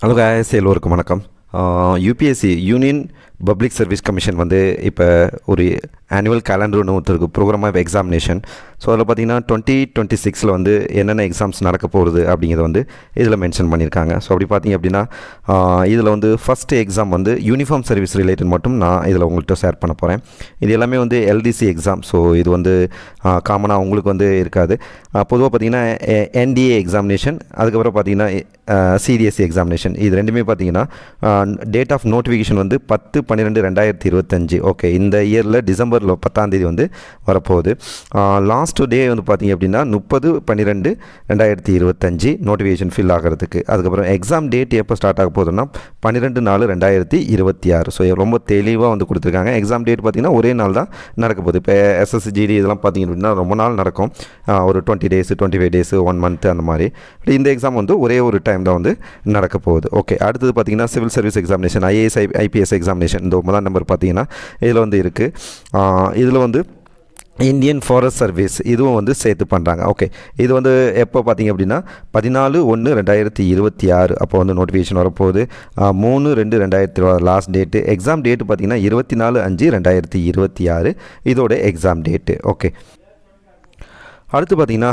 Hello guys, எல்லோருக்கும் வணக்கம். UPSC union public service commission வந்து இப்போ ஒரு ஆனுவல் கேலண்டர் ஒன்று ஒருத்தருக்கு ப்ரோக்ராம் ஆஃப் எக்ஸாமினேஷன். ஸோ அதில் பார்த்தீங்கன்னா 2026 வந்து என்னென்ன எக்ஸாம்ஸ் நடக்க போகிறது அப்படிங்கிறத வந்து இதில் மென்ஷன் பண்ணியிருக்காங்க. ஸோ அப்படி பார்த்தீங்க அப்படின்னா இதில் வந்து ஃபஸ்ட்டு எக்ஸாம் வந்து யூனிஃபார்ம் சர்வீஸ் ரிலேட்டட் மட்டும் நான் இதில் உங்கள்கிட்ட ஷேர் பண்ண போகிறேன். இது எல்லாமே வந்து எல்டிசி எக்ஸாம். ஸோ இது வந்து காமனாக உங்களுக்கு வந்து இருக்காது. பொதுவாக பார்த்தீங்கன்னா என்டிஏ எக்ஸாமினேஷன், அதுக்கப்புறம் பார்த்தீங்கன்னா சிடிஎஸ்சி எக்ஸாமினேஷன், இது ரெண்டுமே பார்த்தீங்கன்னா டேட் ஆஃப் நோட்டிஃபிகேஷன் வந்து 10/12/2025. ஓகே, இந்த இயரில் டிசம்பரில் 10 வந்து வரப்போகுது. லாஸ்ட் டே வந்து பார்த்திங்க அப்படின்னா 30/12/2025 நோட்டிஃபிகேஷன் ஃபில் ஆகிறதுக்கு. அதுக்கப்புறம் எக்ஸாம் டேட் எப்போ ஸ்டார்ட் ஆக போகுதுன்னா 12/4/2026. ஸோ ரொம்ப தெளிவாக வந்து கொடுத்துருக்காங்க. எக்ஸாம் டேட் பார்த்திங்கன்னா ஒரே நாள் தான் நடக்க போகுது. இப்போ எஸ்எஸ்சிஜிடி இதெல்லாம் பார்த்திங்க அப்படின்னா ரொம்ப நாள் நடக்கும், ஒரு 20 days 25 days 1 month அந்த மாதிரி. இந்த எக்ஸாம் வந்து ஒரே ஒரு டைம் தான் வந்து நடக்க போகுது. ஓகே, அடுத்தது பார்த்திங்கன்னா civil service examination, IAS IPS examination. இந்த 9ஆம் நம்பர் பார்த்திங்கன்னா இதில் வந்து இருக்குது. இதில் வந்து இந்தியன் ஃபாரஸ்ட் சர்வீஸ் இதுவும் வந்து சேர்த்து பண்ணுறாங்க. ஓகே, இது வந்து எப்போ பார்த்தீங்க அப்படின்னா 14/1/2026 அப்போ வந்து நோட்டிஃபிகேஷன் வரப்போகுது. 3/2/2026 லாஸ்ட் டேட்டு. எக்ஸாம் டேட்டு பார்த்தீங்கன்னா 24/5/2026 இதோட எக்ஸாம் டேட்டு. ஓகே, அடுத்து பார்த்தீங்கன்னா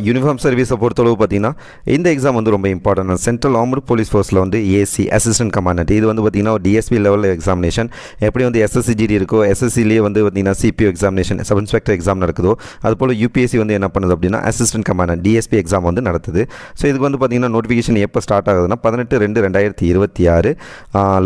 யூனிஃபார்ம் சர்வீஸை பொறுத்தளவு பார்த்தீங்கன்னா இந்த எக்ஸாம் வந்து ரொம்ப இம்பார்ட்டன்ட். சென்ட்ரல் ஆர்ம்டு போலீஸ் ஃபோர்ஸில் வந்து ஏசி அசிஸ்டன்ட் கமாண்டன்ட், இது வந்து பார்த்தீங்கன்னா டிஎஸ்பி லெவல் எக்ஸாமினேஷன். எப்படி வந்து எஸ்எஸ்சிஜிடி இருக்கோ, எஸ்எஸ்சிலேயே வந்து பார்த்தீங்கன்னா CPO examination, sub inspector exam நடக்குதோ, அதுபோல் யூபிஎஸ்சி வந்து என்ன பண்ணுது அப்படின்னா அசிஸ்டன்ட் கமாண்டன்ட் டிஎஸ்பி எக்ஸாம் வந்து நடத்துது. ஸோ இதுக்கு வந்து பார்த்தீங்கன்னா நோட்டிஃபிகேஷன் எப்போ ஸ்டார்ட் ஆகுதுன்னா 18/2/2026.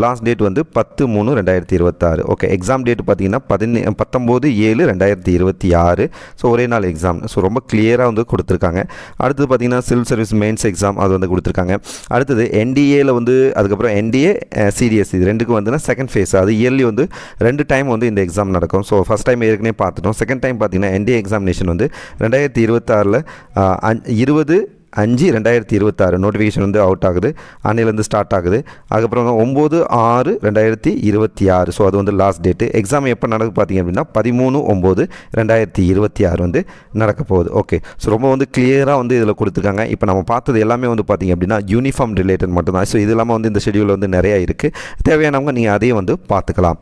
லாஸ்ட் டேட் வந்து 10/3/2026. ஓகே, எக்ஸாம் டேட் பார்த்தீங்கன்னா 19/7/2026. ஸோ ஒரே நாள் எக்ஸாம். ஸோ ரொம்ப கிளியராக வந்து கொடுத்துருக்காங்க. அடுத்தது பார்த்தீங்கன்னா சிவில் சர்வீஸ் மெயின்ஸ் எக்ஸாம் அது வந்து கொடுத்துருக்காங்க. அடுத்தது என்டிஏல வந்து, அதுக்கப்புறம் என்டிஏ சிடிஎஸ்சி இது ரெண்டுக்கும் வந்து செகண்ட் ஃபேஸ், அது இயர்லி வந்து 2 டைம் வந்து இந்த எக்ஸாம் நடக்கும். ஸோ ஃபஸ்ட் டைம் ஏற்கனவே பார்த்துட்டோம். செகண்ட் டைம் பார்த்தீங்கன்னா என்டிஏ எக்ஸாமினேஷன் வந்து 2026 20/5/2026 நோட்டிஃபிகேஷன் வந்து அவுட் ஆகுது, அன்னையிலேருந்து ஸ்டார்ட் ஆகுது. அதுக்கப்புறம் 9/6/2026. ஸோ அது வந்து லாஸ்ட் டேட்டு. எக்ஸாம் எப்போ நடக்குது பார்த்தீங்க அப்படின்னா 13/9/2026 வந்து நடக்க போகுது. ஓகே, ஸோ ரொம்ப வந்து கிளியராக வந்து இதில் கொடுத்துருக்காங்க. இப்போ நம்ம பார்த்தது எல்லாமே வந்து பார்த்திங்க அப்படின்னா யூனிஃபார்ம் ரிலேட்டட் மட்டும்தான். ஸோ இது இல்லாமல் வந்து இந்த ஷெடியூல் வந்து நிறையா இருக்குது. தேவையானவங்க நீங்கள் அதையும் வந்து பார்த்துக்கலாம்.